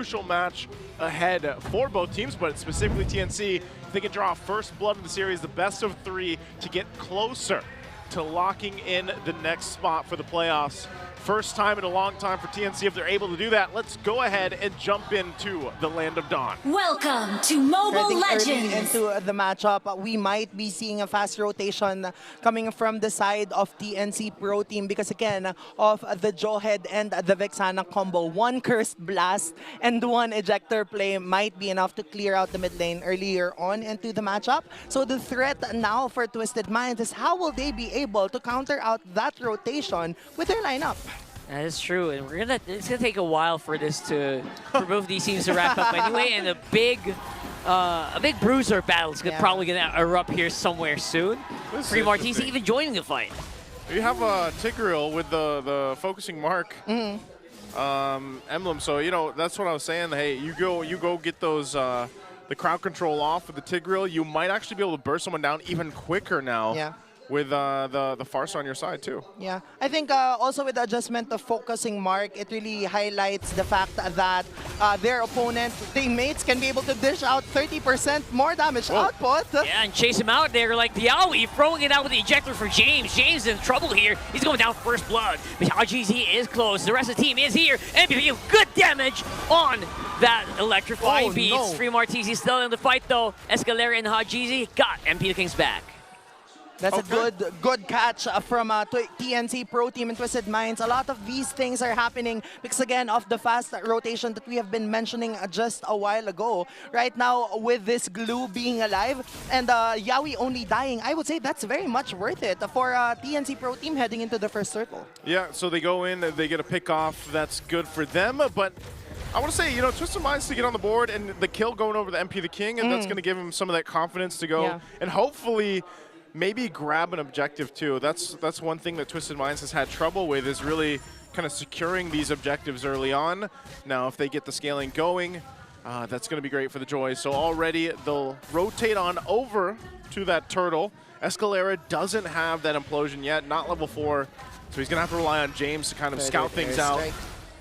crucial match ahead for both teams, but specifically TNC. If they can draw first blood in the series, the best of 3 to get closer to locking in the next spot for the playoffs. First time in a long time for TNC. If they're able to do that, let's go ahead and jump into the Land of Dawn. Welcome to Mobile Legends. Early into the matchup, we might be seeing a fast rotation coming from the side of TNC Pro Team because again, of the Jawhead and the Vexana combo. One Cursed Blast and one Ejector play might be enough to clear out the mid lane earlier on into the matchup. So the threat now for Twisted Minds is how will they be able to counter out that rotation with their lineup? That is true, and it's gonna take a while for both these teams to wrap up anyway, and a big bruiser battle is probably gonna erupt here somewhere soon. Free Martins even joining the fight. You have a Tigreal with the focusing mark emblem, so you know that's what I was saying. Hey, you go get those the crowd control off with the Tigreal. You might actually be able to burst someone down even quicker now. Yeah. With the Farsa on your side too. Yeah, I think also with the adjustment of focusing mark, it really highlights the fact that their opponent, teammates, can be able to dish out 30% more damage output. Yeah, and chase him out there like the Yawi, throwing it out with the ejector for James. James in trouble here. He's going down first blood. But RGZ is close. The rest of the team is here. MPL, good damage on that electrifying beats. No. Free Martins still in the fight though. Escalera and Hajizi got MP Kings back. That's a good catch from TNC Pro Team and Twisted Minds. A lot of these things are happening because, again, of the fast rotation that we have been mentioning just a while ago. Right now, with this glue being alive and Yawi only dying, I would say that's very much worth it for TNC Pro Team heading into the first circle. Yeah, so they go in, they get a pick off. That's good for them, but I want to say, you know, Twisted Minds to get on the board and the kill going over the MP the King, and that's going to give him some of that confidence to go and hopefully maybe grab an objective too. That's one thing that Twisted Minds has had trouble with, is really kind of securing these objectives early on. Now, if they get the scaling going, that's going to be great for the Joys. So already they'll rotate on over to that turtle. Escalera doesn't have that implosion yet, not level 4, so he's going to have to rely on James to kind of scout things out.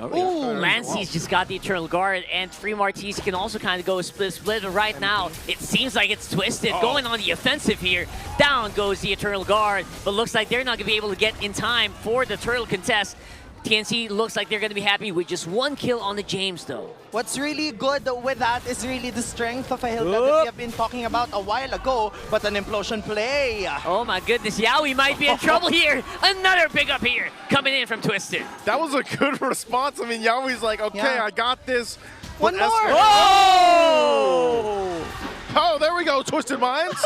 Ooh, Lancey's just got the Eternal Guard, and Free Martins can also kind of go split. Right now, it seems like it's Twisted going on the offensive here. Down goes the Eternal Guard, but looks like they're not going to be able to get in time for the turtle contest. TNC looks like they're going to be happy with just one kill on the James, though. What's really good with that is really the strength of a Hilda that we have been talking about a while ago, but an implosion play. Oh my goodness, Yawi might be in trouble here. Another pickup here coming in from Twisted. That was a good response. I mean, Yawi's like, okay, I got this. One more. Oh, there we go, Twisted Minds.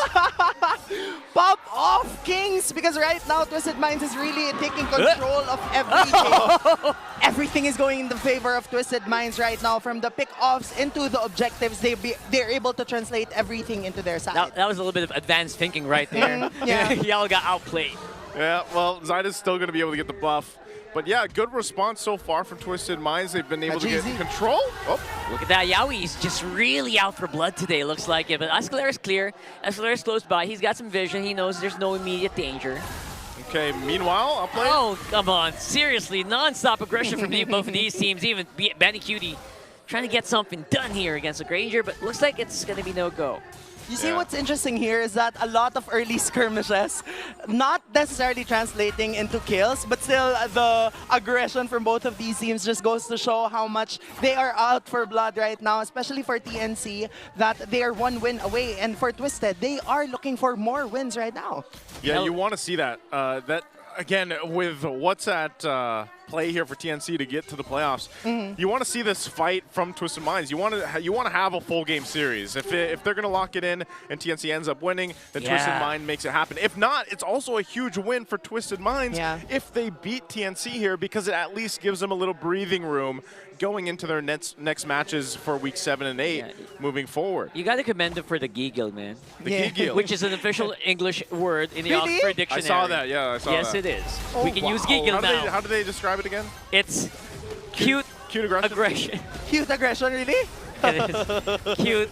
Pop off, Kings, because right now Twisted Minds is really taking control of everything. Everything is going in the favor of Twisted Minds right now. From the pick-offs into the objectives, they're able to translate everything into their side. That was a little bit of advanced thinking right there. Y'all got outplayed. Yeah, well, Zyda's still going to be able to get the buff. But yeah, good response so far from Twisted Minds. They've been able to get control. Oh. Look at that. Yawi's just really out for blood today, looks like it. But Escalera's clear. Escalera's close by. He's got some vision. He knows there's no immediate danger. Okay, meanwhile, I'll play. Oh, come on. Seriously, non-stop aggression from both of these teams. Even Benny Cutie trying to get something done here against the Granger, but looks like it's going to be no-go. You see what's interesting here is that a lot of early skirmishes, not necessarily translating into kills, but still the aggression from both of these teams just goes to show how much they are out for blood right now, especially for TNC, that they are one win away. And for Twisted, they are looking for more wins right now. Yeah, you want to see that. Again, with what's at play here for TNC to get to the playoffs, you want to see this fight from Twisted Minds. You want to have a full game series. If they're going to lock it in and TNC ends up winning, then Twisted Mind makes it happen. If not, it's also a huge win for Twisted Minds if they beat TNC here, because it at least gives them a little breathing room going into their next matches for week 7 and 8 moving forward. You got to commend them for the giggle, man. The giggle. Which is an official English word in the Oxford Dictionary. I saw that, I saw that. Yes, it is. We can use giggle now. How do they describe it again? It's cute aggression. Cute aggression, really? It is. Cute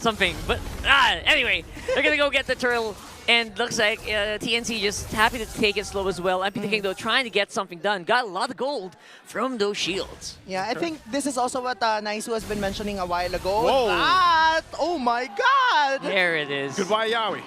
something. But anyway, they're going to go get the turtle And looks like TNC just happy to take it slow as well. MP the King, though, trying to get something done. Got a lot of gold from those shields. Yeah, I think this is also what Naisu has been mentioning a while ago. Whoa. That, oh my god! There it is. Goodbye, Yowie.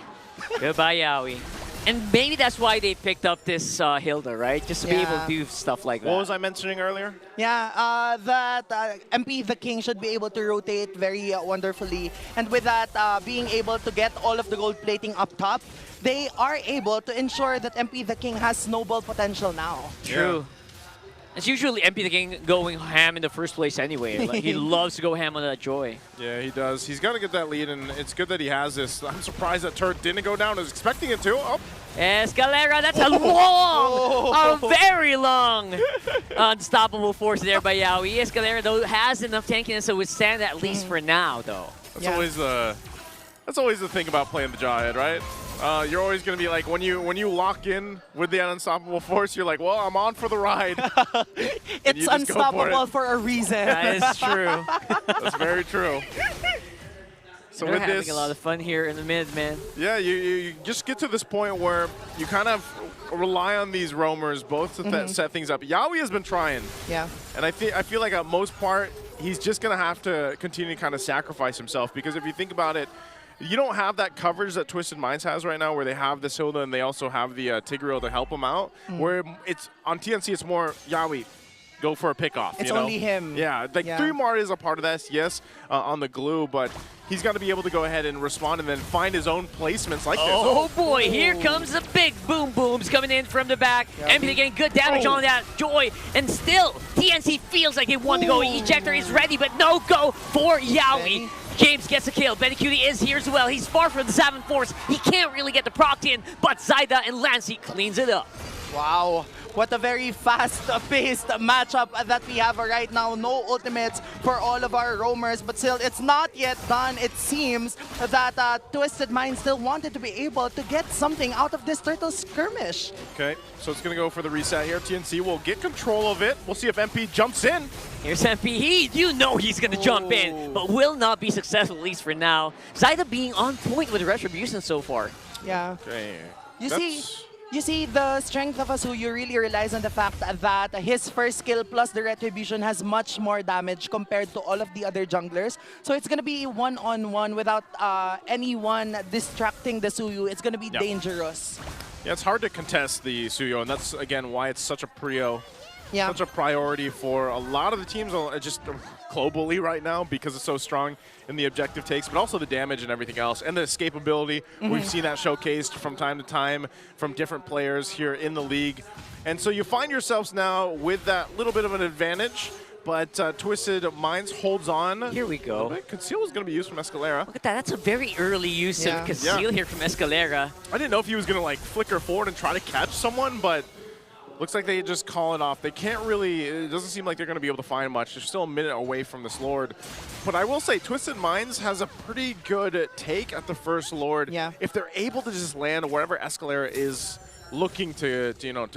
Goodbye, Yowie. And maybe that's why they picked up this Hilda, right? Just to be able to do stuff like that. What was I mentioning earlier? Yeah, that MP the King should be able to rotate very wonderfully. And with that, being able to get all of the gold plating up top, they are able to ensure that MP the King has snowball potential now. True. It's usually MP the King going ham in the first place anyway. Like, he loves to go ham on that Joy. Yeah, he does. He's got to get that lead, and it's good that he has this. I'm surprised that turret didn't go down. I was expecting it to. Oh. Escalera, that's a long, a very long unstoppable force there by Yowie. Escalera, though, has enough tankiness to withstand at least for now, though. That's always the thing about playing the Jawhead, right? You're always going to be like, when you lock in with the unstoppable force, you're like, well, I'm on for the ride. It's unstoppable for a reason. That is true. That's very true. So They're with having this, a lot of fun here in the mid, man. yeah, you just get to this point where you kind of rely on these roamers both to set things up. Yowie has been trying. Yeah. And I feel like at most part, he's just going to have to continue to kind of sacrifice himself, because if you think about it, you don't have that coverage that Twisted Minds has right now, where they have the Hilda and they also have the Tigreal to help them out. Where it's on TNC, it's more Yowie, go for a pickoff. It's you know? only him. Yeah, like 3 Mart is a part of that, yes, on the glue, but he's got to be able to go ahead and respond and then find his own placements like this. Oh boy, here comes the big boom booms coming in from the back. MP getting good damage on that Joy, and still TNC feels like they want to go. Ejector is ready, but no go for Yowie. James gets a kill. Benny Cutie is here as well. He's far from the 7 Force. He can't really get the proc in, but Zyda and Lancey cleans it up. Wow. What a very fast-paced matchup that we have right now. No ultimates for all of our roamers, but still, it's not yet done. It seems that Twisted Mind still wanted to be able to get something out of this turtle skirmish. Okay, so it's going to go for the reset here. TNC will get control of it. We'll see if MP jumps in. Here's MP. You know he's going to jump in, but will not be successful, at least for now. Zyda being on point with the Retribution so far. Yeah. Okay. You see, the strength of Asuyu really relies on the fact that his first skill plus the Retribution has much more damage compared to all of the other junglers. So it's going to be one-on-one without anyone distracting the Suyu. It's going to be dangerous. Yeah, it's hard to contest the Suyo, and that's, again, why it's such a such a priority for a lot of the teams just globally right now, because it's so strong in the objective takes, but also the damage and everything else, and the escapability. We've seen that showcased from time to time from different players here in the league. And so you find yourselves now with that little bit of an advantage, but Twisted Minds holds on. Here we go. Conceal is going to be used from Escalera. Look at that. That's a very early use of Conceal here from Escalera. I didn't know if he was going to like flicker forward and try to catch someone, but looks like they just call it off. They can't really, it doesn't seem like they're going to be able to find much. They're still a minute away from this Lord. But I will say, Twisted Minds has a pretty good take at the first Lord. Yeah. If they're able to just land wherever Escalera is looking to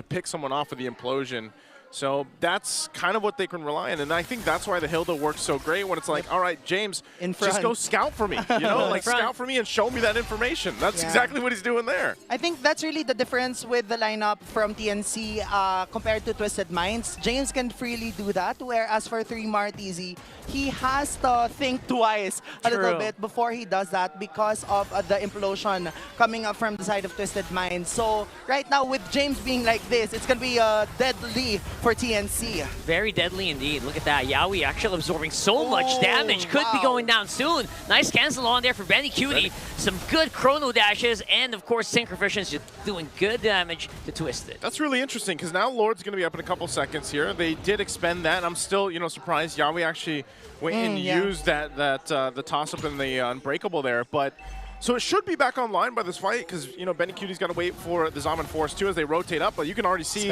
pick someone off of the implosion. So that's kind of what they can rely on. And I think that's why the Hilda works so great, when it's like, all right, James, just go scout for me. You know, like scout for me and show me that information. That's exactly what he's doing there. I think that's really the difference with the lineup from TNC compared to Twisted Minds. James can freely do that, whereas for 3 Martizi, he has to think twice a little bit before he does that, because of the implosion coming up from the side of Twisted Minds. So right now, with James being like this, it's going to be deadly for TNC. Very deadly indeed. Look at that. Yowie actually absorbing so much damage. Could be going down soon. Nice cancel on there for Benny Cutie. Some good chrono dashes, and of course Synchrovision's just doing good damage to Twisted. That's really interesting, because now Lord's going to be up in a couple seconds here. They did expend that, and I'm still, surprised Yowie actually went and used the toss-up and the Unbreakable there. But so it should be back online by this fight, because Benny Cutie's got to wait for the Zaman Force too as they rotate up. But you can already see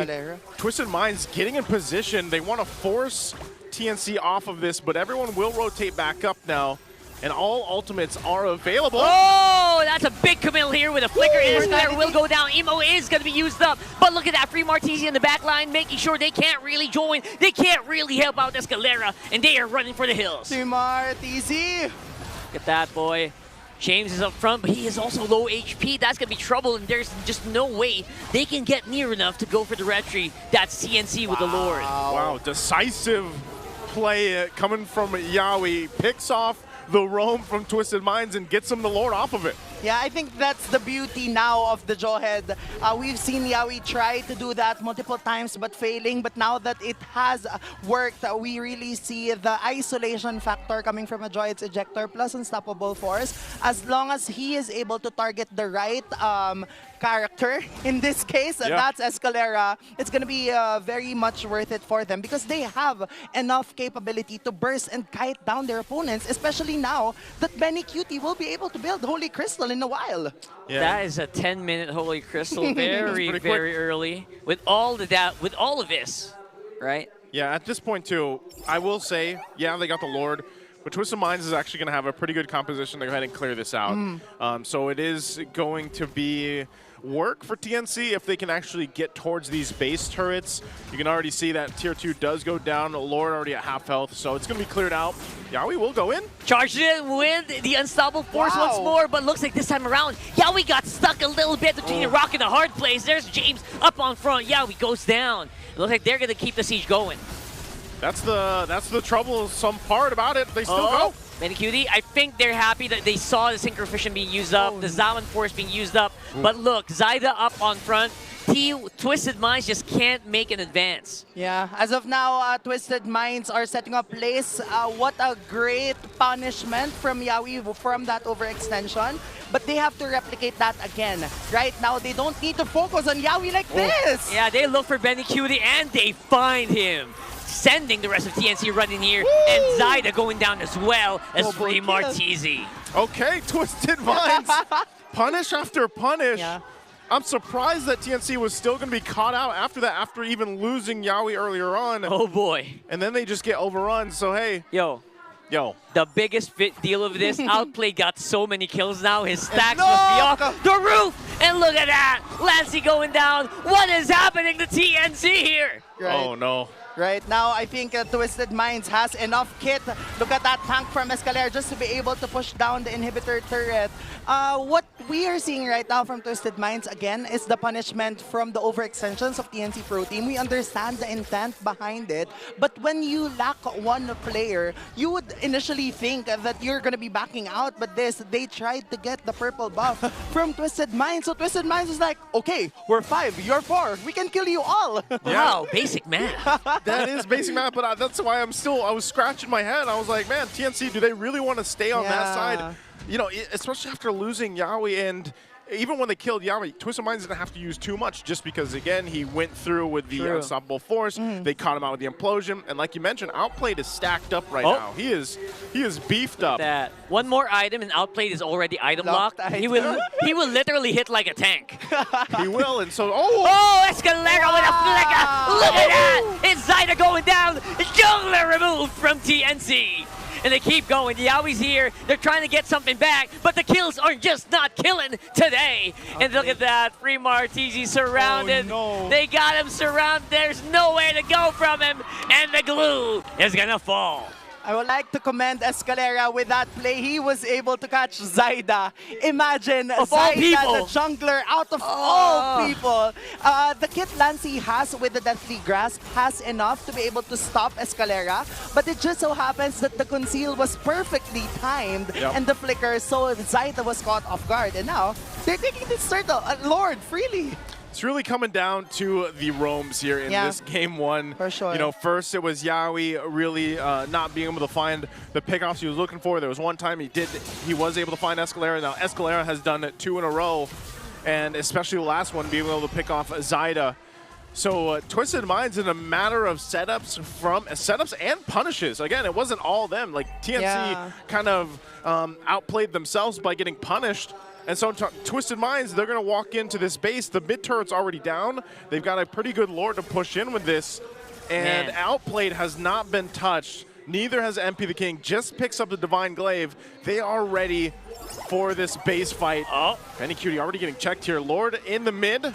Twisted Minds getting in position. They want to force TNC off of this, but everyone will rotate back up now, and all ultimates are available. Oh, that's a big committal here with a flicker. Escalera will go down. Emo is going to be used up, but look at that. Free Martizi in the back line, making sure they can't really join. They can't really help out Escalera, and they are running for the hills. Free Martizi. Look at that, boy. James is up front, but he is also low HP. That's going to be trouble, and there's just no way they can get near enough to go for the retry. That's TNC with the Lord. Wow, decisive play coming from Yawi. Picks off the roam from Twisted Minds and gets him the Lord off of it. Yeah, I think that's the beauty now of the Jawhead. We've seen Yawi try to do that multiple times but failing, but now that it has worked, we really see the isolation factor coming from a Jawhead's ejector plus unstoppable force. As long as he is able to target the right character, in this case, that's Escalera, it's going to be very much worth it for them because they have enough capability to burst and kite down their opponents, especially now that Benny Cutie will be able to build Holy Crystal in a while. Yeah. That is a 10-minute Holy Crystal, very early. With all of this, right? Yeah, at this point too, I will say, yeah, they got the Lord, but Twisted Minds is actually going to have a pretty good composition to go ahead and clear this out. So it is going to be work for TNC if they can actually get towards these base turrets. You can already see that tier 2 does go down. Lord already at half health, so it's going to be cleared out. Yawi will go in. Charged in with the unstoppable force once more, but looks like this time around, Yawi got stuck a little bit between the rock and the hard place. There's James up on front. Yawi goes down. It looks like they're going to keep the siege going. That's the troublesome part about it. They still go. Benny Cutie, I think they're happy that they saw the Synchro being used up, the Zaman Force being used up. But look, Zyda up on front. Twisted Minds just can't make an advance. Yeah, as of now, Twisted Minds are setting up place. What a great punishment from Yawi from that overextension. But they have to replicate that again. Right now, they don't need to focus on Yawi like this. Yeah, they look for Benny Cutie and they find him. Sending the rest of TNC running here, and Zyda going down as well as Free Martizi. Okay, Twisted Minds. Punish after punish. Yeah. I'm surprised that TNC was still going to be caught out after that, after even losing Yawi earlier on. Oh boy. And then they just get overrun, so hey. Yo. The biggest deal of this, Outplay got so many kills now, his stacks must be off the roof! And look at that! Lancey going down! What is happening to TNC here? Right. Oh no. Right now, I think Twisted Minds has enough kit. Look at that tank from Escalera just to be able to push down the inhibitor turret. What we are seeing right now from Twisted Minds, again, is the punishment from the overextensions of TNC Pro Team. We understand the intent behind it, but when you lack one player, you would initially think that you're going to be backing out, but they tried to get the purple buff from Twisted Minds. So Twisted Minds is like, okay, we're 5, you're 4, we can kill you all. Wow, basic math. That is basic math, but that's why I was scratching my head. I was like, man, TNC, do they really want to stay on that side? You know, especially after losing Yawi, and even when they killed Yawi, Twisted Minds didn't have to use too much just because, again, he went through with the unstoppable force. They caught him out with the implosion, and like you mentioned, Outplayed is stacked up right now. He is beefed up. That one more item and Outplayed is already item locked. He will literally hit like a tank. He will, and so Escalera with a flicker. Look at that! It's Zyda going down. Jungler removed from TNC. And they keep going. Yawi's here. They're trying to get something back, but the kills are just not killing today. And look at that. Free Martizi surrounded. Oh, no. They got him surrounded. There's nowhere to go from him. And the glue is going to fall. I would like to commend Escalera with that play. He was able to catch Zyda. Imagine Zyda, the jungler, out of all people. The kit Lancey has with the Deathly Grasp has enough to be able to stop Escalera, but it just so happens that the conceal was perfectly timed and the flicker, so Zyda was caught off guard. And now, they're taking this turtle, Lord, freely. It's really coming down to the roams here in this game one. For sure. You know, first it was Yawi really not being able to find the pickoffs he was looking for. There was one time he was able to find Escalera. Now Escalera has done it 2 in a row, and especially the last one being able to pick off Zyda. So Twisted Minds in a matter of setups and punishes. Again, it wasn't all them. Like TNC kind of outplayed themselves by getting punished. And so Twisted Minds, they're going to walk into this base. The mid turret's already down. They've got a pretty good Lord to push in with this. And Outplayed has not been touched. Neither has MP the King. Just picks up the Divine Glaive. They are ready for this base fight. Benny Cutie already getting checked here. Lord in the mid.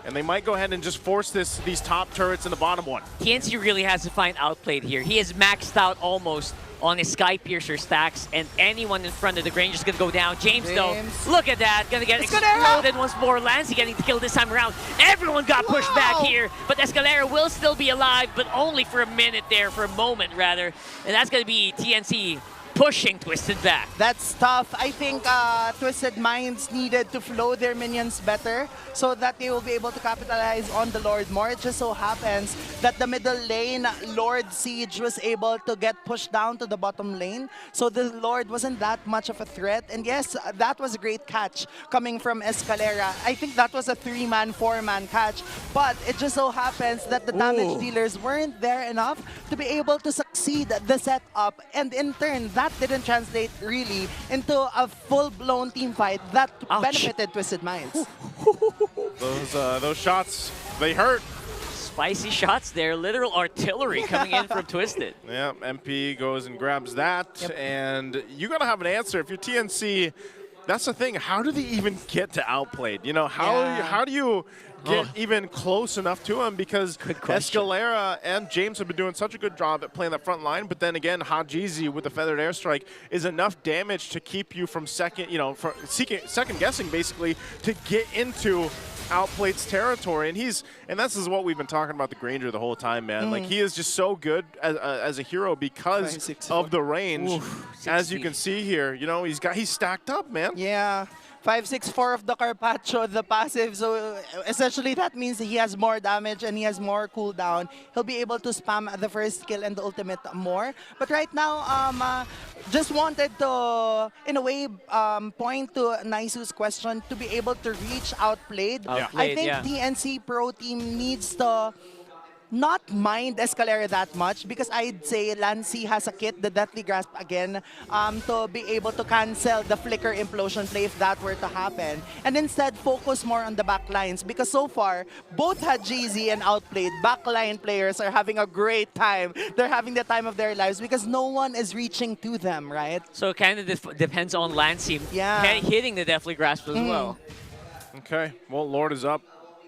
and they might go ahead and just force these top turrets in the bottom one. TNC really has to find outplayed here. He is maxed out almost on his Sky Piercer stacks, and anyone in front of the Granger's gonna go down. James, though, look at that, gonna get exploded once more. Lancey getting the kill this time around. Everyone got pushed back here, but Escalera will still be alive, but only for a minute there, for a moment rather, and that's gonna be TNC pushing Twisted back. That's tough. I think Twisted Minds needed to flow their minions better so that they will be able to capitalize on the Lord more. It just so happens that the middle lane, Lord Siege, was able to get pushed down to the bottom lane. So the Lord wasn't that much of a threat. And yes, that was a great catch coming from Escalera. I think that was a 3-man, 4-man catch. But it just so happens that the damage dealers weren't there enough to be able to succeed the setup. And in turn, that didn't translate really into a full-blown team fight that benefited Twisted Minds. Those shots, they hurt. Spicy shots there, literal artillery coming in from Twisted. Yeah, MP goes and grabs that, and you gotta have an answer. If you're TNC, that's the thing. How do they even get to outplayed? You know, how do you get even close enough to him? Because Escalera and James have been doing such a good job at playing that front line, but then again, Hajizi with the feathered airstrike is enough damage to keep you from second guessing basically to get into Outplayed's territory, and this is what we've been talking about the Granger the whole time, man. Like, he is just so good as a hero because of the range. As you can see here, you know, he's stacked up, man. Yeah. 564 of the Carpaccio, the passive, so essentially that means he has more damage and he has more cooldown. He'll be able to spam the first skill and the ultimate more. But right now, just wanted to, in a way, point to Naisu's question, to be able to reach outplayed. I think TNC Pro Team needs to not mind Escalera that much, because I'd say Lancey has a kit, the Deathly Grasp again, to be able to cancel the Flicker Implosion play if that were to happen. And instead focus more on the backlines, because so far, both Hajizi and Outplayed backline players are having a great time. They're having the time of their lives because no one is reaching to them, right? So it kind of depends on Lancey hitting the Deathly Grasp as well. Okay, well, Lord is up.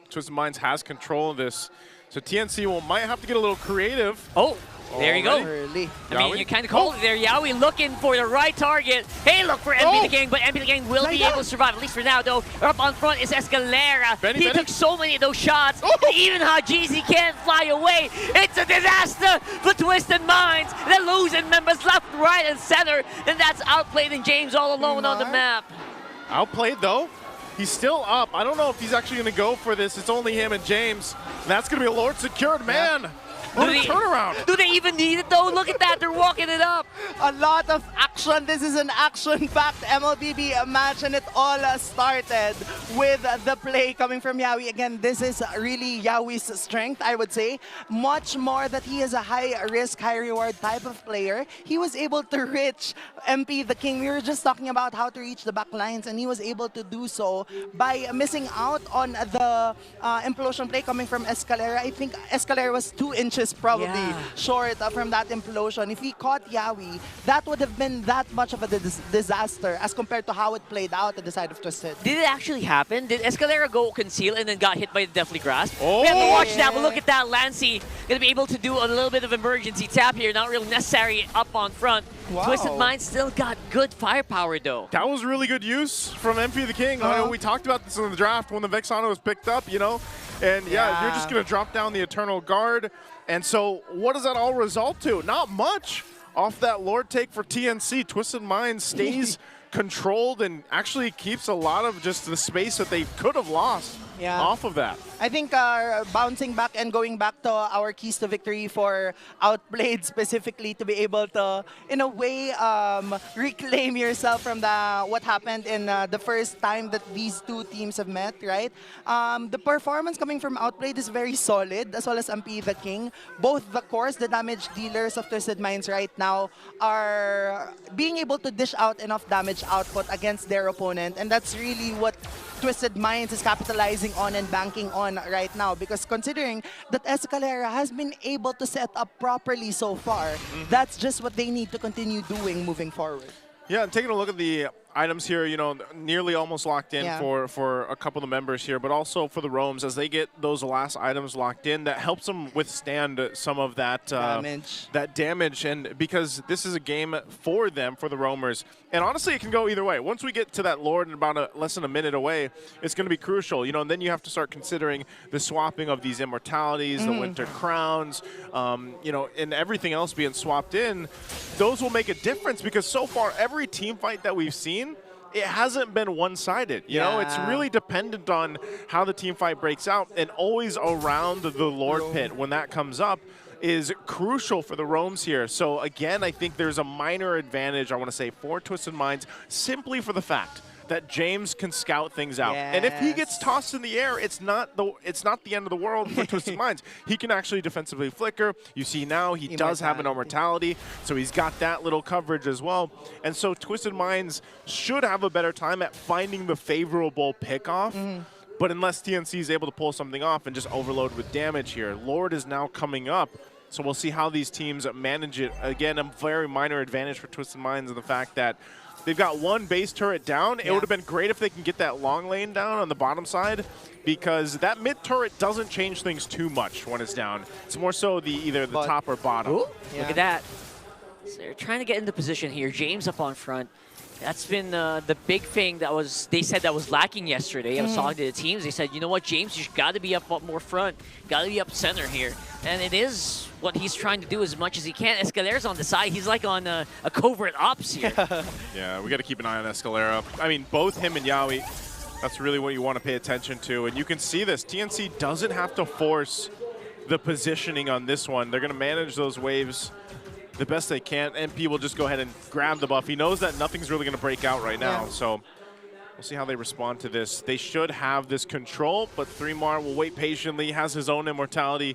Twisted Minds has control of this. So TNC might have to get a little creative. Oh, there you go. Early. I mean, you kind of called it there. Yawi looking for the right target. Hey, look for MP the King, but MP the King will be able to survive, at least for now, though. Up on front is Escalera. He took so many of those shots. Even Hajizi can't fly away. It's a disaster for Twisted Minds. They're losing members left, right, and center. And that's Outplayed and James all alone on the map. Outplayed, though. He's still up. I don't know if he's actually going to go for this. It's only him and James. And that's going to be a Lord secured, man. What a turnaround. Do they even need it, though? Look at that. They're walking it up. A lot of action. This is an action-packed MLBB match, and it all started with the play coming from Yawi. Again, this is really Yawi's strength, I would say. Much more that he is a high-risk, high-reward type of player. He was able to reach MP the King. We were just talking about how to reach the back lines, and he was able to do so by missing out on the implosion play coming from Escalera. I think Escalera was 2 inches probably short from that implosion. If he caught Yawi, that would have been that much of a disaster as compared to how it played out at the side of Twisted. Did it actually happen? Did Escalera go conceal and then got hit by the Deathly Grasp? We have to watch that, but look at that. Lancey going to be able to do a little bit of emergency tap here. Not really necessary up on front. Twisted Minds still got good firepower, though. That was really good use from MP the King. I know we talked about this in the draft when the Vexano was picked up, you know? And yeah, you're just going to drop down the Eternal Guard. And so what does that all result to? Not much off that Lord take for TNC. Twisted Minds stays controlled and actually keeps a lot of just the space that they could have lost off of that. I think bouncing back and going back to our keys to victory for Outplayed specifically, to be able to, in a way, reclaim yourself from what happened in the first time that these two teams have met, right? The performance coming from Outplayed is very solid, as well as MP the King. Both the cores, the damage dealers of Twisted Minds right now, are being able to dish out enough damage output against their opponent, and that's really what Twisted Minds is capitalizing on and banking on right now, because considering that Escalera has been able to set up properly so far, that's just what they need to continue doing moving forward. Yeah, and taking a look at the items here, you know, nearly almost locked in for a couple of the members here, but also for the roams as they get those last items locked in, that helps them withstand some of that damage. And because this is a game for them, for the roamers, and honestly, it can go either way. Once we get to that Lord and about less than a minute away, it's going to be crucial, you know. And then you have to start considering the swapping of these immortalities, the winter crowns, you know, and everything else being swapped in. Those will make a difference because so far every team fight that we've seen, it hasn't been one-sided. You know, it's really dependent on how the team fight breaks out, and always around the Lord pit when that comes up is crucial for the roams here. So again, I think there's a minor advantage, I want to say, for Twisted Minds, simply for the fact that James can scout things out. And if he gets tossed in the air, it's not the end of the world for Twisted Minds. He can actually defensively flicker. You see now he does have an immortality, so he's got that little coverage as well. And so Twisted Minds should have a better time at finding the favorable pickoff. But unless TNC is able to pull something off and just overload with damage here, Lord is now coming up. So we'll see how these teams manage it. Again, a very minor advantage for Twisted Minds in the fact that they've got one base turret down. It would have been great if they can get that long lane down on the bottom side, because that mid turret doesn't change things too much when it's down. It's more so either the top or bottom. Look at that. So they're trying to get into position here. James up on front. That's been the big thing they said that was lacking yesterday. I was talking to the teams. They said, you know what, James, you've got to be up more front. Got to be up center here. And it is what he's trying to do as much as he can. Escalera's on the side. He's like on a covert ops here. Yeah, we got to keep an eye on Escalera. I mean, both him and Yawi, that's really what you want to pay attention to. And you can see this. TNC doesn't have to force the positioning on this one. They're going to manage those waves the best they can. MP will just go ahead and grab the buff. He knows that nothing's really going to break out right now, so we'll see how they respond to this. They should have this control, but 3mar will wait patiently, has his own immortality.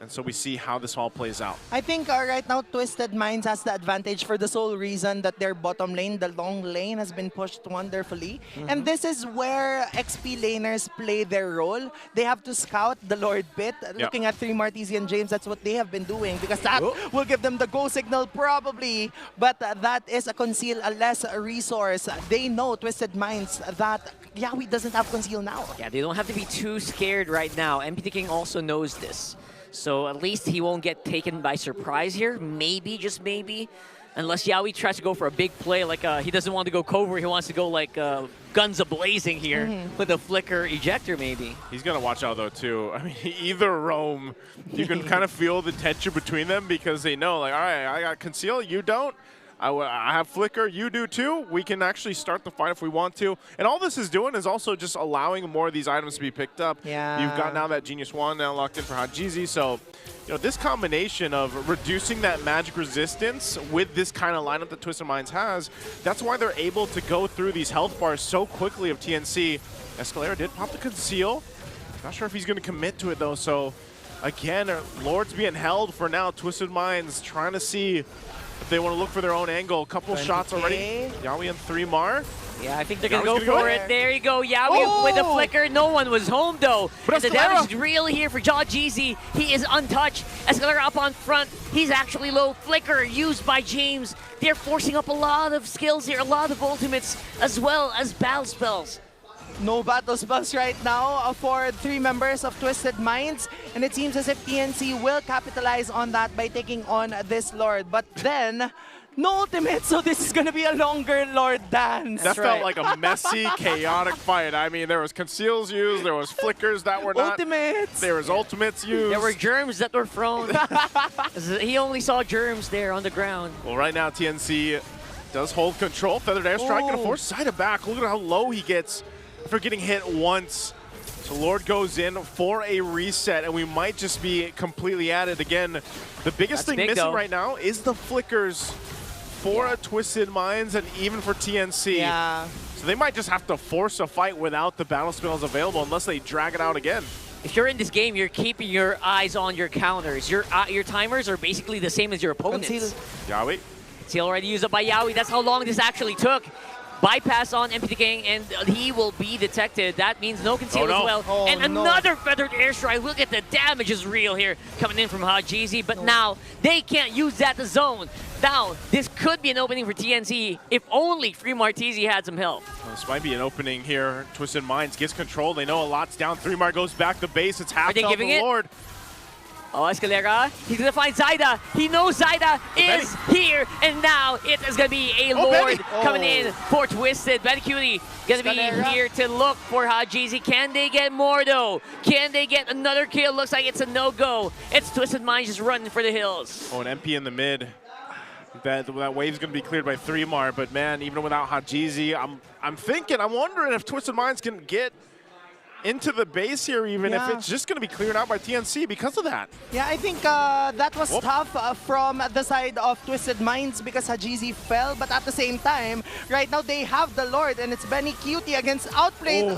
And so we see how this all plays out. I think right now Twisted Minds has the advantage for the sole reason that their bottom lane, the long lane, has been pushed wonderfully. And this is where XP laners play their role. They have to scout the Lord pit. Looking at 3mar, TZ, and James, that's what they have been doing, because that will give them the go signal probably. But that is a conceal, a less resource. They know, Twisted Minds, that Yawi doesn't have conceal now. Yeah, they don't have to be too scared right now. MP King also knows this. So at least he won't get taken by surprise here. Maybe, just maybe. Unless Yawi tries to go for a big play, like he doesn't want to go covert. He wants to go like guns a-blazing here with a flicker ejector maybe. He's going to watch out though too. I mean, either roam, you can kind of feel the tension between them because they know, like, all right, I got conceal, you don't. I have flicker, you do too. We can actually start the fight if we want to. And all this is doing is also just allowing more of these items to be picked up. You've got now that Genius Wand now locked in for Hajizi. So, you know, this combination of reducing that magic resistance with this kind of lineup that Twisted Minds has, that's why they're able to go through these health bars so quickly of TNC. Escalera did pop the conceal. Not sure if he's going to commit to it though. So, again, Lord's being held for now. Twisted Minds trying to see if they want to look for their own angle. A couple shots already. Yawi and 3mar. Yeah, I think they're going to go for it. There you go. Yawi with the flicker. No one was home, though. But the damage is real here for Jaw Jeezy. He is untouched. Escalera up on front. He's actually low. Flicker used by James. They're forcing up a lot of skills here, a lot of ultimates, as well as battle spells. No battle spells right now for 3 members of Twisted Minds, and it seems as if TNC will capitalize on that by taking on this Lord. But then, no ultimate, so this is going to be a longer Lord dance. That felt like a messy, chaotic fight. I mean, there was conceals used, there was flickers that were not. Ultimates! There was ultimates used. There were germs that were thrown. He only saw germs there on the ground. Well, right now, TNC does hold control. Feathered Airstrike going to force side of back. Look at how low he gets after getting hit once. So Lord goes in for a reset, and we might just be completely at it again. The biggest thing missing right now is the flickers for a Twisted Minds and even for TNC. So they might just have to force a fight without the battle spells available unless they drag it out again. If you're in this game, you're keeping your eyes on your counters. Your timers are basically the same as your opponents. Yawi. Conceal already used up by Yawi. That's how long this actually took. Bypass on MP King, and he will be detected. That means no conceal as well. And another feathered airstrike. Look at the damage is real here coming in from Hajizi, but now they can't use that to zone. Now, this could be an opening for TNC if only Free Martizi had some help. Well, this might be an opening here. Twisted Minds gets control. They know a lot's down. 3mar goes back to base. It's half they health giving the it? Lord. Oh, Escalera, he's gonna find Zyda. He knows Zyda is here, and now it is gonna be a Lord coming in for Twisted. Benny Cutie gonna be here to look for Hajizi. Can they get more though? Can they get another kill? Looks like it's a no-go. It's Twisted Minds just running for the hills. Oh, an MP in the mid. That wave's gonna be cleared by 3mar, but man, even without Hajizi, I'm wondering if Twisted Minds can get into the base here, even if it's just going to be cleared out by TNC because of that. Yeah, I think that was tough from the side of Twisted Minds because Hajizi fell, but at the same time, right now they have the Lord, and it's Benny Cutie against Outplayed.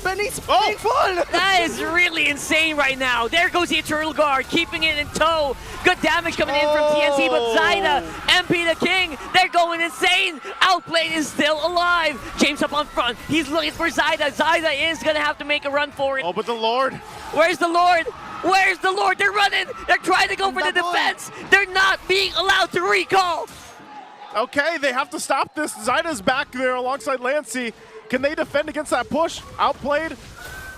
Benny's being full! That is really insane right now. There goes the Eternal Guard, keeping it in tow. Good damage coming in from TNC, but Zyda, MP the King, they're going insane. Outplayed is still alive. James up on front. He's looking for Zyda. Zyda is going to have to make a run for it. Oh, but the Lord. Where's the Lord? Where's the Lord? They're running. They're trying to go for the defense. They're not being allowed to recall. Okay, they have to stop this. Zyda's back there alongside Lancey. Can they defend against that push? Outplayed.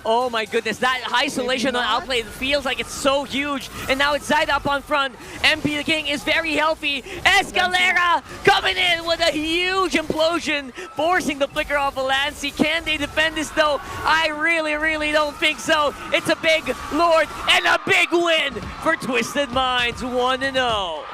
Oh my goodness, that isolation on Outplayed feels like it's so huge. And now it's Zyda up on front. MP the King is very healthy. Escalera coming in with a huge implosion, forcing the flicker off of Lancey. Can they defend this though? I really don't think so. It's a big Lord and a big win for Twisted Minds, 1-0.